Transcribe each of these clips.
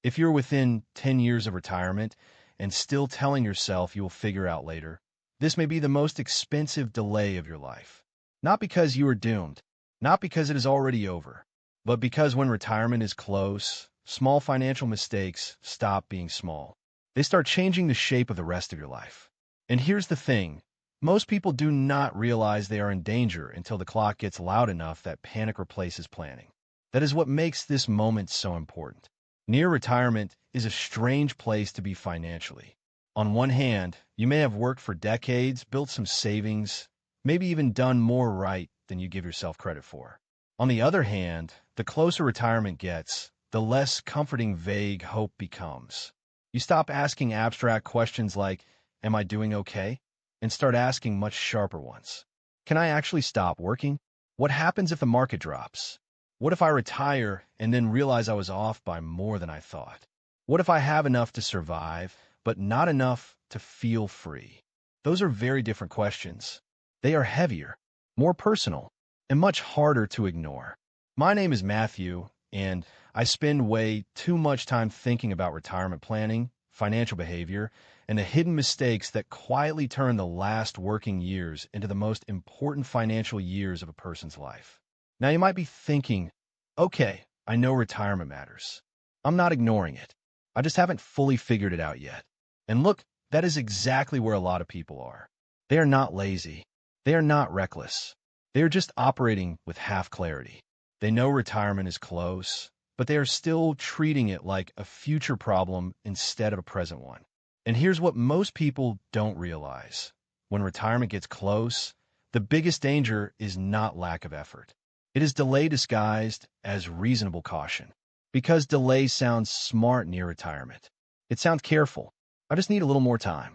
If you're within 10 years of retirement and still telling yourself you will figure out later, this may be the most expensive delay of your life. Not because you are doomed, not because it is already over, but because when retirement is close, small financial mistakes stop being small. They start changing the shape of the rest of your life. And here's the thing. Most people do not realize they are in danger until the clock gets loud enough that panic replaces planning. That is what makes this moment so important. Near retirement is a strange place to be financially. On one hand, you may have worked for decades, built some savings, maybe even done more right than you give yourself credit for. On the other hand, the closer retirement gets, the less comforting vague hope becomes. You stop asking abstract questions like, "Am I doing okay?" and start asking much sharper ones. Can I actually stop working? What happens if the market drops? What if I retire and then realize I was off by more than I thought? What if I have enough to survive, but not enough to feel free? Those are very different questions. They are heavier, more personal, and much harder to ignore. My name is Matthew, and I spend way too much time thinking about retirement planning, financial behavior, and the hidden mistakes that quietly turn the last working years into the most important financial years of a person's life. Now, you might be thinking, okay, I know retirement matters. I'm not ignoring it. I just haven't fully figured it out yet. And look, that is exactly where a lot of people are. They are not lazy. They are not reckless. They are just operating with half clarity. They know retirement is close, but they are still treating it like a future problem instead of a present one. And here's what most people don't realize. When retirement gets close, the biggest danger is not lack of effort. It is delay disguised as reasonable caution. Because delay sounds smart near retirement. It sounds careful. I just need a little more time.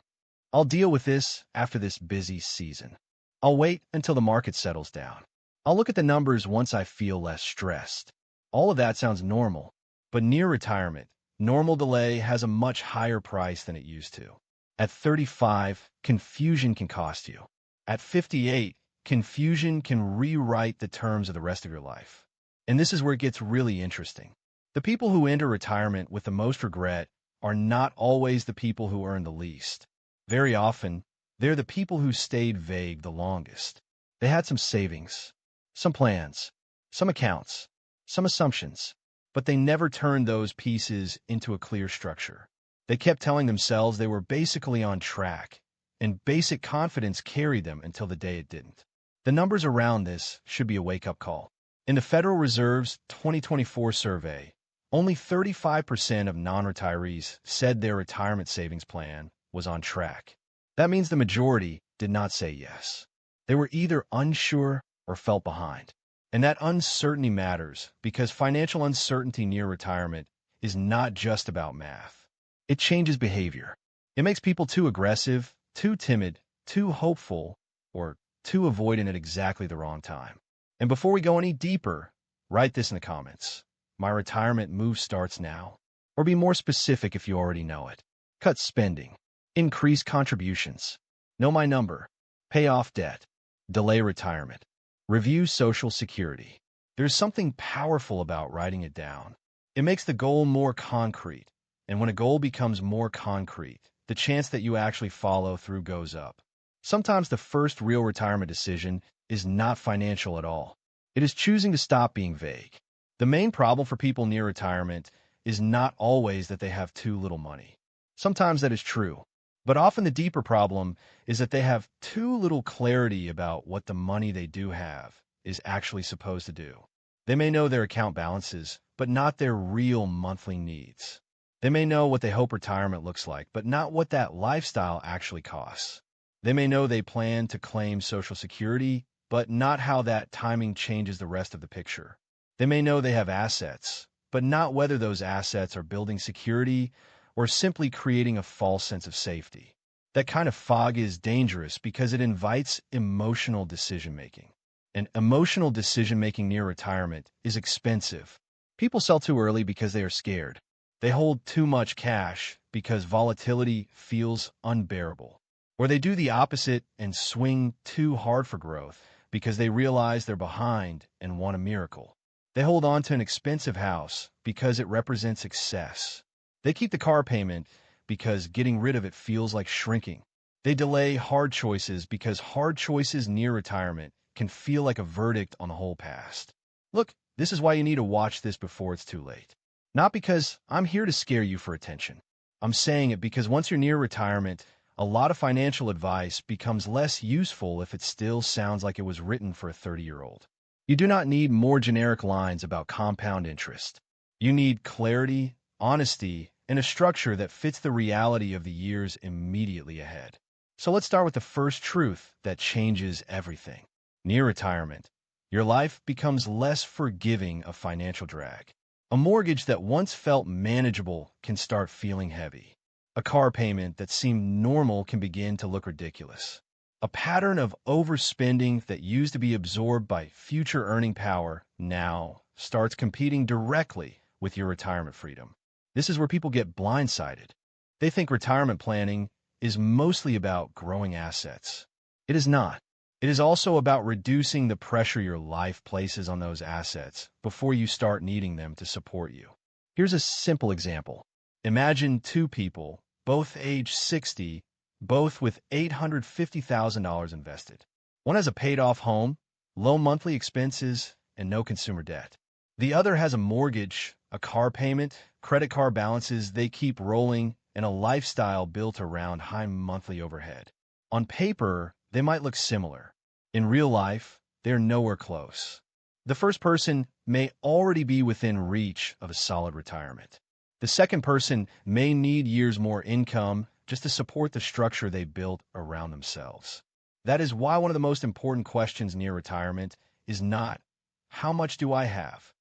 I'll deal with this after this busy season. I'll wait until the market settles down. I'll look at the numbers once I feel less stressed. All of that sounds normal, but near retirement, normal delay has a much higher price than it used to. At 35, confusion can cost you. At 58, confusion can rewrite the terms of the rest of your life. And this is where it gets really interesting. The people who enter retirement with the most regret are not always the people who earn the least. Very often, they're the people who stayed vague the longest. They had some savings, some plans, some accounts, some assumptions, but they never turned those pieces into a clear structure. They kept telling themselves they were basically on track, and basic confidence carried them until the day it didn't. The numbers around this should be a wake-up call. In the Federal Reserve's 2024 survey, only 35% of non-retirees said their retirement savings plan was on track. That means the majority did not say yes. They were either unsure or felt behind. And that uncertainty matters because financial uncertainty near retirement is not just about math. It changes behavior. It makes people too aggressive, too timid, too hopeful, or too avoidant at exactly the wrong time. And before we go any deeper, write this in the comments. My retirement move starts now. Or be more specific if you already know it. Cut spending. Increase contributions. Know my number. Pay off debt. Delay retirement. Review Social Security. There's something powerful about writing it down. It makes the goal more concrete. And when a goal becomes more concrete, the chance that you actually follow through goes up. Sometimes the first real retirement decision is not financial at all. It is choosing to stop being vague. The main problem for people near retirement is not always that they have too little money. Sometimes that is true. But often the deeper problem is that they have too little clarity about what the money they do have is actually supposed to do. They may know their account balances, but not their real monthly needs. They may know what they hope retirement looks like, but not what that lifestyle actually costs. They may know they plan to claim Social Security, but not how that timing changes the rest of the picture. They may know they have assets, but not whether those assets are building security or simply creating a false sense of safety. That kind of fog is dangerous because it invites emotional decision-making. And emotional decision-making near retirement is expensive. People sell too early because they are scared. They hold too much cash because volatility feels unbearable. Or they do the opposite and swing too hard for growth because they realize they're behind and want a miracle. They hold on to an expensive house because it represents success. They keep the car payment because getting rid of it feels like shrinking. They delay hard choices because hard choices near retirement can feel like a verdict on the whole past. Look, this is why you need to watch this before it's too late. Not because I'm here to scare you for attention. I'm saying it because once you're near retirement, a lot of financial advice becomes less useful if it still sounds like it was written for a 30-year-old. You do not need more generic lines about compound interest. You need clarity, honesty, and a structure that fits the reality of the years immediately ahead. So let's start with the first truth that changes everything. Near retirement, your life becomes less forgiving of financial drag. A mortgage that once felt manageable can start feeling heavy. A car payment that seemed normal can begin to look ridiculous. A pattern of overspending that used to be absorbed by future earning power now starts competing directly with your retirement freedom. This is where people get blindsided. They think retirement planning is mostly about growing assets. It is not. It is also about reducing the pressure your life places on those assets before you start needing them to support you. Here's a simple example. Imagine two people, both age 60, both with $850,000 invested. One has a paid-off home, low monthly expenses, and no consumer debt. The other has a mortgage, a car payment, credit card balances they keep rolling, and a lifestyle built around high monthly overhead. On paper, they might look similar. In real life, they're nowhere close. The first person may already be within reach of a solid retirement. The second person may need years more income just to support the structure they built around themselves. That is why one of the most important questions near retirement is not, how much do I have?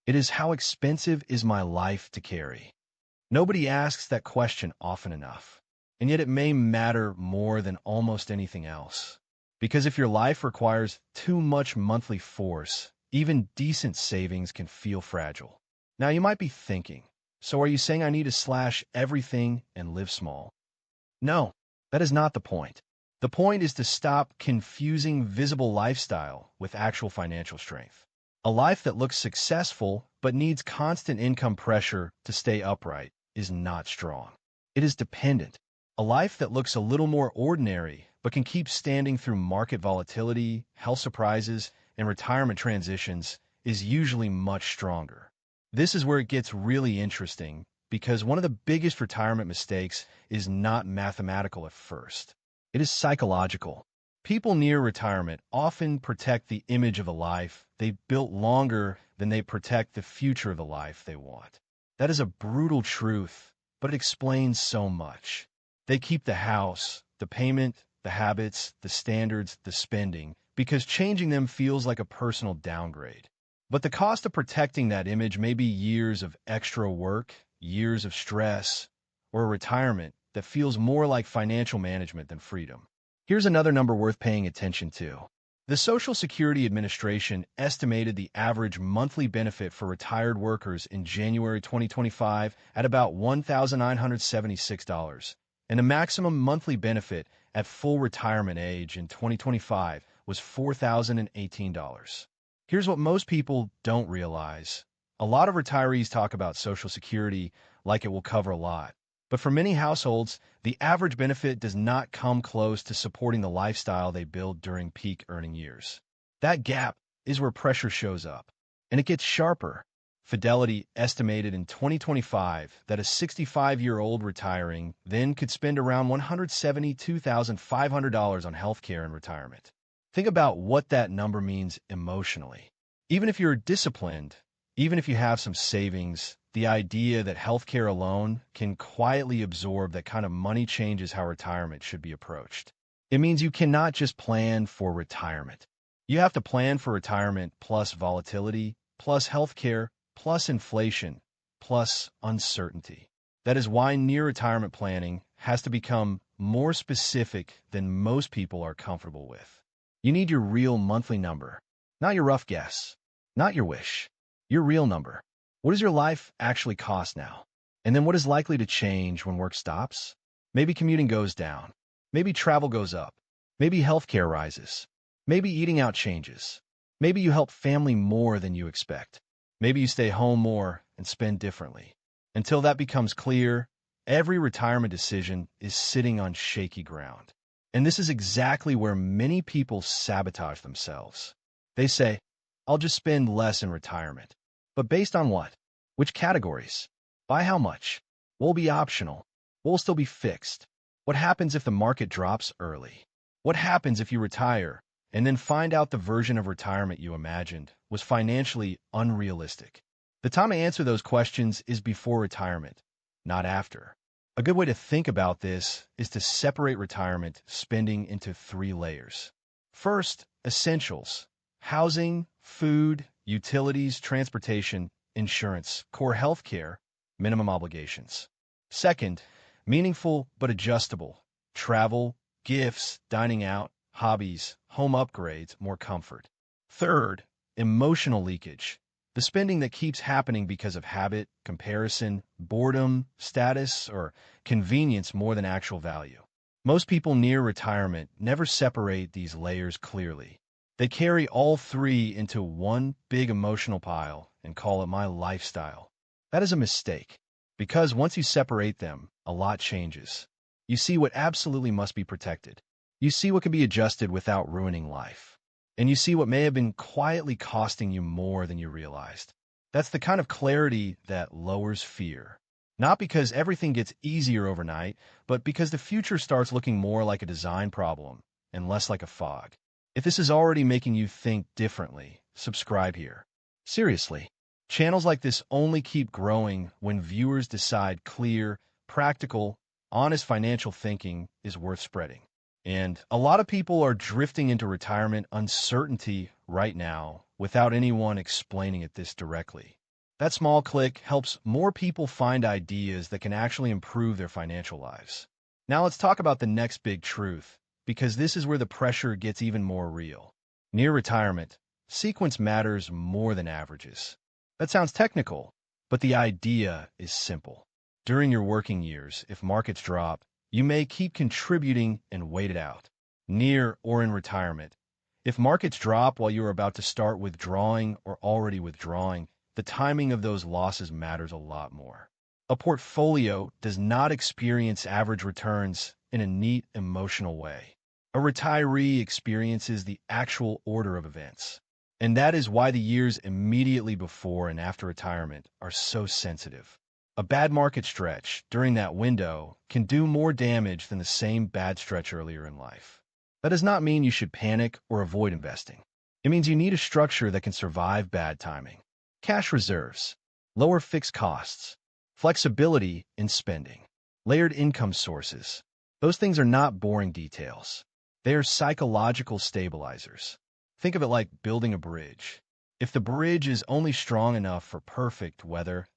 It is, how expensive is my life to carry? Nobody asks that question often enough, and yet it may matter more than almost anything else. Because if your life requires too much monthly force, even decent savings can feel fragile. Now you might be thinking, so are you saying I need to slash everything and live small? No, that is not the point. The point is to stop confusing visible lifestyle with actual financial strength. A life that looks successful but needs constant income pressure to stay upright is not strong. It is dependent. A life that looks a little more ordinary but can keep standing through market volatility, health surprises, and retirement transitions is usually much stronger. This is where it gets really interesting, because one of the biggest retirement mistakes is not mathematical at first. It is psychological. People near retirement often protect the image of a life they've built longer than they protect the future of the life they want. That is a brutal truth, but it explains so much. They keep the house, the payment, the habits, the standards, the spending, because changing them feels like a personal downgrade. But the cost of protecting that image may be years of extra work, years of stress, or a retirement that feels more like financial management than freedom. Here's another number worth paying attention to. The Social Security Administration estimated the average monthly benefit for retired workers in January 2025 at about $1,976, and the maximum monthly benefit at full retirement age in 2025 was $4,018. Here's what most people don't realize. A lot of retirees talk about Social Security like it will cover a lot. But for many households, the average benefit does not come close to supporting the lifestyle they build during peak earning years. That gap is where pressure shows up, and it gets sharper. Fidelity estimated in 2025 that a 65-year-old retiring then could spend around $172,500 on healthcare in retirement. Think about what that number means emotionally. Even if you're disciplined, even if you have some savings, the idea that healthcare alone can quietly absorb that kind of money changes how retirement should be approached. It means you cannot just plan for retirement. You have to plan for retirement plus volatility, plus healthcare, plus inflation, plus uncertainty. That is why near retirement planning has to become more specific than most people are comfortable with. You need your real monthly number, not your rough guess, not your wish, your real number. What does your life actually cost now? And then what is likely to change when work stops? Maybe commuting goes down. Maybe travel goes up. Maybe healthcare rises. Maybe eating out changes. Maybe you help family more than you expect. Maybe you stay home more and spend differently. Until that becomes clear, every retirement decision is sitting on shaky ground. And this is exactly where many people sabotage themselves. They say, I'll just spend less in retirement. But based on what? Which categories? By how much? What will be optional? What will still be fixed? What happens if the market drops early? What happens if you retire and then find out the version of retirement you imagined was financially unrealistic? The time to answer those questions is before retirement, not after. A good way to think about this is to separate retirement spending into 3 layers. First, essentials: housing, food, utilities, transportation, insurance, core health care, minimum obligations. Second, meaningful but adjustable: travel, gifts, dining out, hobbies, home upgrades, more comfort. Third, emotional leakage: the spending that keeps happening because of habit, comparison, boredom, status, or convenience more than actual value. Most people near retirement never separate these layers clearly. They carry all 3 into one big emotional pile and call it my lifestyle. That is a mistake, because once you separate them, a lot changes. You see what absolutely must be protected. You see what can be adjusted without ruining life. And you see what may have been quietly costing you more than you realized. That's the kind of clarity that lowers fear. Not because everything gets easier overnight, but because the future starts looking more like a design problem and less like a fog. If this is already making you think differently, subscribe here. Seriously, channels like this only keep growing when viewers decide clear, practical, honest financial thinking is worth spreading. And a lot of people are drifting into retirement uncertainty right now without anyone explaining it this directly. That small click helps more people find ideas that can actually improve their financial lives. Now let's talk about the next big truth, because this is where the pressure gets even more real. Near retirement, sequence matters more than averages. That sounds technical, but the idea is simple. During your working years, if markets drop, you may keep contributing and wait it out. Near or in retirement, if markets drop while you are about to start withdrawing or already withdrawing, the timing of those losses matters a lot more. A portfolio does not experience average returns in a neat, emotional way. A retiree experiences the actual order of events. And that is why the years immediately before and after retirement are so sensitive. A bad market stretch during that window can do more damage than the same bad stretch earlier in life. That does not mean you should panic or avoid investing. It means you need a structure that can survive bad timing. Cash reserves, lower fixed costs, flexibility in spending, layered income sources. Those things are not boring details. They are psychological stabilizers. Think of it like building a bridge. If the bridge is only strong enough for perfect weather,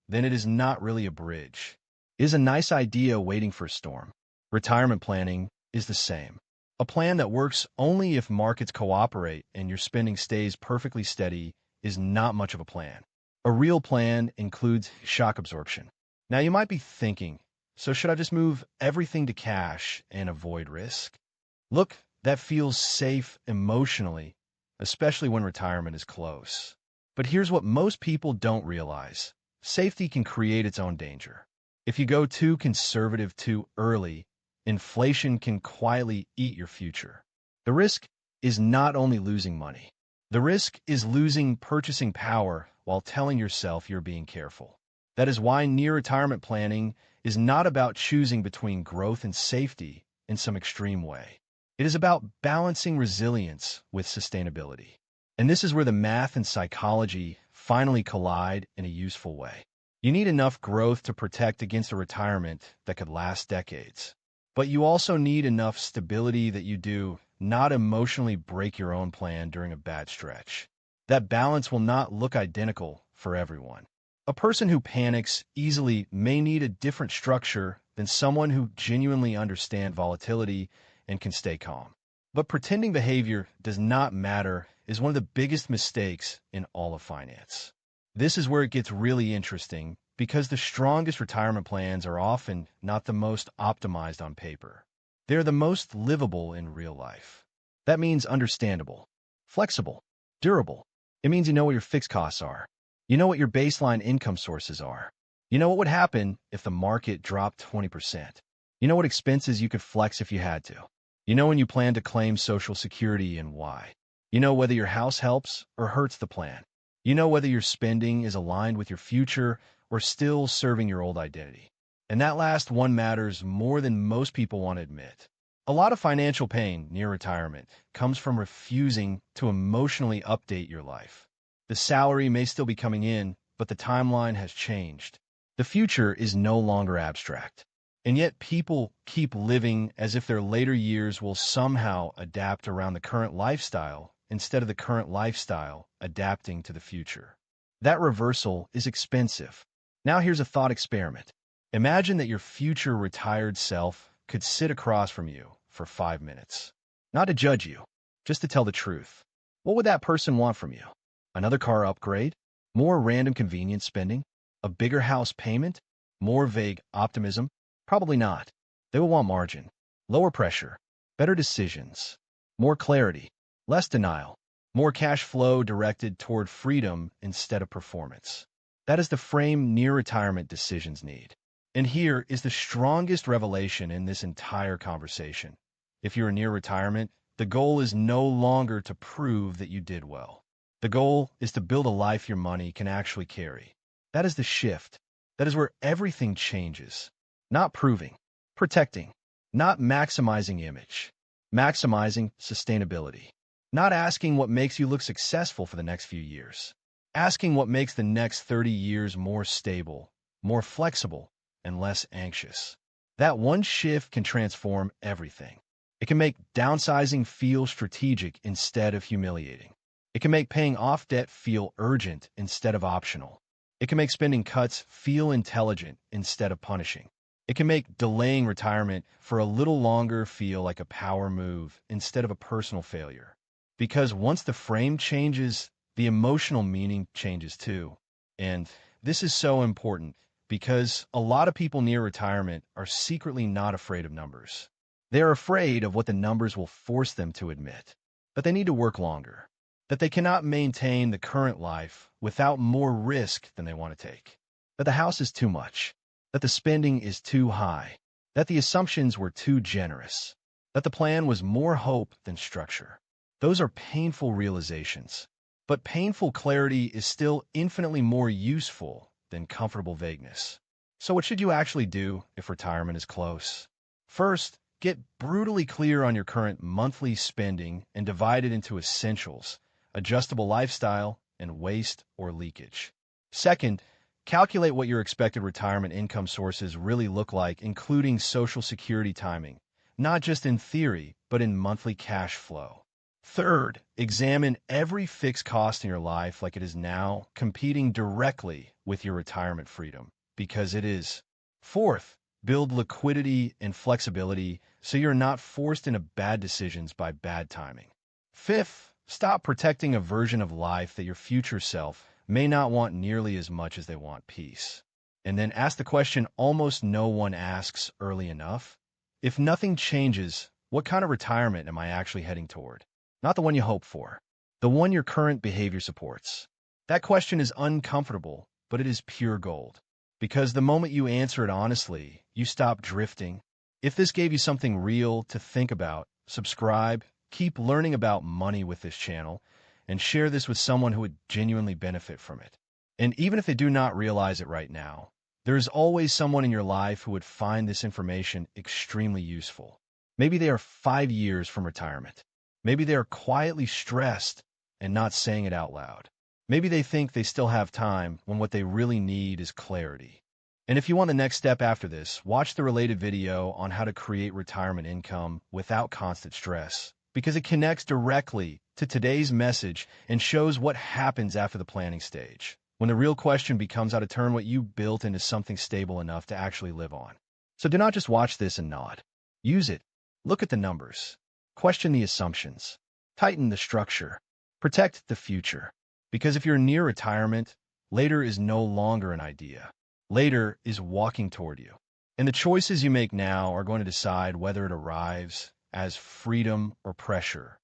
then it is not really a bridge. It is a nice idea waiting for a storm. Retirement planning is the same. A plan that works only if markets cooperate and your spending stays perfectly steady is not much of a plan. A real plan includes shock absorption. Now you might be thinking, so should I just move everything to cash and avoid risk? Look, that feels safe emotionally, especially when retirement is close. But here's what most people don't realize. Safety can create its own danger. If you go too conservative too early, inflation can quietly eat your future. The risk is not only losing money. The risk is losing purchasing power while telling yourself you're being careful. That is why near-retirement planning is not about choosing between growth and safety in some extreme way. It is about balancing resilience with sustainability. And this is where the math and psychology finally collide in a useful way. You need enough growth to protect against a retirement that could last decades. But you also need enough stability that you do not emotionally break your own plan during a bad stretch. That balance will not look identical for everyone. A person who panics easily may need a different structure than someone who genuinely understands volatility and can stay calm. But pretending behavior does not matter is one of the biggest mistakes in all of finance. This is where it gets really interesting because the strongest retirement plans are often not the most optimized on paper. They're the most livable in real life. That means understandable, flexible, durable. It means you know what your fixed costs are. You know what your baseline income sources are. You know what would happen if the market dropped 20%. You know what expenses you could flex if you had to. You know when you plan to claim Social Security and why. You know whether your house helps or hurts the plan. You know whether your spending is aligned with your future or still serving your old identity. And that last one matters more than most people want to admit. A lot of financial pain near retirement comes from refusing to emotionally update your life. The salary may still be coming in, but the timeline has changed. The future is no longer abstract. And yet people keep living as if their later years will somehow adapt around the current lifestyle instead of the current lifestyle adapting to the future. That reversal is expensive. Now here's a thought experiment. Imagine that your future retired self could sit across from you for 5 minutes. Not to judge you, just to tell the truth. What would that person want from you? Another car upgrade? More random convenience spending? A bigger house payment? More vague optimism? Probably not. They will want margin, lower pressure, better decisions, more clarity, less denial, more cash flow directed toward freedom instead of performance. That is the frame near-retirement decisions need. And here is the strongest revelation in this entire conversation. If you're near retirement, the goal is no longer to prove that you did well. The goal is to build a life your money can actually carry. That is the shift. That is where everything changes. Not proving, protecting, not maximizing image, maximizing sustainability. Not asking what makes you look successful for the next few years. Asking what makes the next 30 years more stable, more flexible, and less anxious. That one shift can transform everything. It can make downsizing feel strategic instead of humiliating. It can make paying off debt feel urgent instead of optional. It can make spending cuts feel intelligent instead of punishing. It can make delaying retirement for a little longer feel like a power move instead of a personal failure. Because once the frame changes, the emotional meaning changes too. And this is so important because a lot of people near retirement are secretly not afraid of numbers. They are afraid of what the numbers will force them to admit, that they need to work longer, that they cannot maintain the current life without more risk than they want to take, that the house is too much, that the spending is too high, that the assumptions were too generous, that the plan was more hope than structure. Those are painful realizations, but painful clarity is still infinitely more useful than comfortable vagueness. So what should you actually do if retirement is close? First, get brutally clear on your current monthly spending and divide it into essentials, adjustable lifestyle, and waste or leakage. Second, calculate what your expected retirement income sources really look like, including Social Security timing, not just in theory, but in monthly cash flow. Third, examine every fixed cost in your life like it is now competing directly with your retirement freedom, because it is. Fourth, build liquidity and flexibility so you're not forced into bad decisions by bad timing. Fifth, stop protecting a version of life that your future self may not want nearly as much as they want peace. And then ask the question almost no one asks early enough. If nothing changes, what kind of retirement am I actually heading toward? Not the one you hope for, the one your current behavior supports. That question is uncomfortable, but it is pure gold. Because the moment you answer it honestly, you stop drifting. If this gave you something real to think about, subscribe, keep learning about money with this channel, and share this with someone who would genuinely benefit from it. And even if they do not realize it right now, there is always someone in your life who would find this information extremely useful. Maybe they are 5 years from retirement. Maybe they are quietly stressed and not saying it out loud. Maybe they think they still have time when what they really need is clarity. And if you want the next step after this, watch the related video on how to create retirement income without constant stress, because it connects directly to today's message and shows what happens after the planning stage, when the real question becomes how to turn what you built into something stable enough to actually live on. So do not just watch this and nod. Use it. Look at the numbers. Question the assumptions. Tighten the structure. Protect the future. Because if you're near retirement, later is no longer an idea. Later is walking toward you. And the choices you make now are going to decide whether it arrives as freedom or pressure,